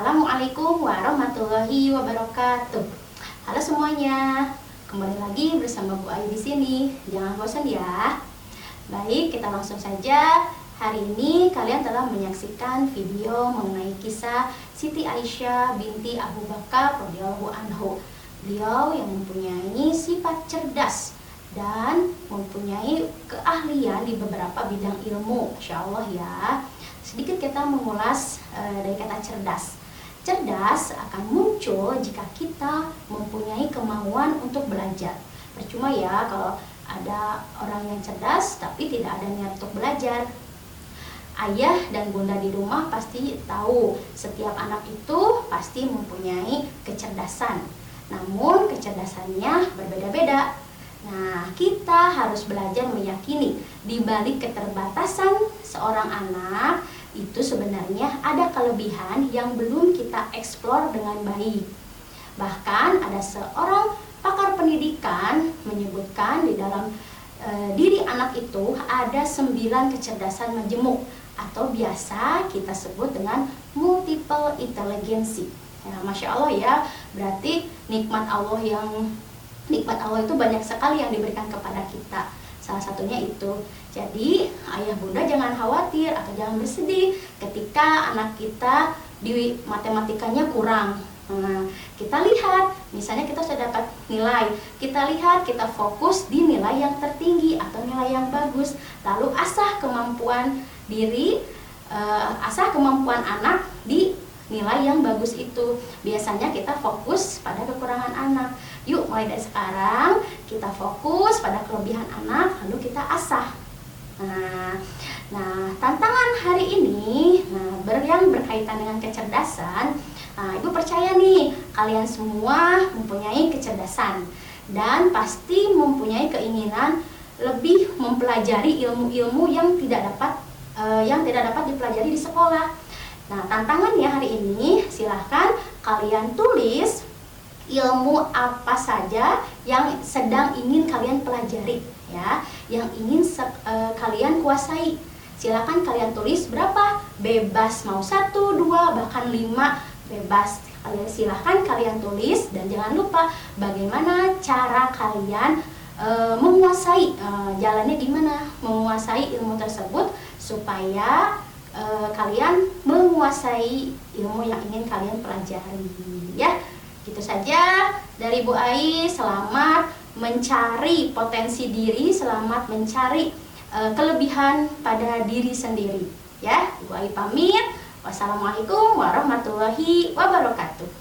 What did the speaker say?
Assalamualaikum warahmatullahi wabarakatuh. Halo semuanya, kembali lagi bersama Bu Ayu di sini. Jangan bosan ya. Baik, kita langsung saja. Hari ini kalian telah menyaksikan video mengenai kisah Siti Aisyah binti Abu Bakar radhiyallahu anhu. Beliau yang mempunyai sifat cerdas dan mempunyai keahlian di beberapa bidang ilmu. Masya Allah ya. Sedikit kita mengulas dari kata cerdas. Cerdas akan muncul jika kita mempunyai kemauan untuk belajar. Percuma ya kalau ada orang yang cerdas tapi tidak ada niat untuk belajar. Ayah dan bunda di rumah pasti tahu setiap anak itu pasti mempunyai kecerdasan. Namun kecerdasannya berbeda-beda. Nah, kita harus belajar meyakini di balik keterbatasan seorang anak itu sebenarnya ada kelebihan yang belum kita eksplor dengan baik. Bahkan ada seorang pakar pendidikan menyebutkan di dalam diri anak itu ada 9 kecerdasan majemuk atau biasa kita sebut dengan multiple intelligence. Ya, Masya Allah ya, berarti nikmat Allah itu banyak sekali yang diberikan kepada kita. Salah satunya itu. Jadi ayah bunda jangan khawatir atau jangan bersedih ketika anak kita di matematikanya kurang. Nah, kita lihat, misalnya kita sudah dapat nilai, kita lihat, kita fokus di nilai yang tertinggi atau nilai yang bagus. Lalu asah kemampuan diri, asah kemampuan anak di nilai yang bagus itu. Biasanya kita fokus pada kekurangan anak. Yuk mulai dari sekarang kita fokus pada kelebihan anak, lalu kita asah. Nah, tantangan hari ini yang berkaitan dengan kecerdasan. Nah, Ibu percaya nih kalian semua mempunyai kecerdasan dan pasti mempunyai keinginan lebih mempelajari ilmu-ilmu yang tidak dapat dipelajari di sekolah. Nah, tantangannya hari ini silahkan kalian tulis ilmu apa saja yang sedang ingin kalian pelajari ya, yang ingin kalian kuasai. Silahkan kalian tulis berapa, bebas mau 1, 2, bahkan 5, bebas. Silahkan kalian tulis dan jangan lupa bagaimana cara kalian menguasai, jalannya gimana menguasai ilmu tersebut supaya kalian menguasai ilmu yang ingin kalian pelajari ya. Gitu saja dari Bu Ai. Selamat mencari potensi diri, selamat mencari kelebihan pada diri sendiri ya. Bu Ai pamit. Wassalamualaikum warahmatullahi wabarakatuh.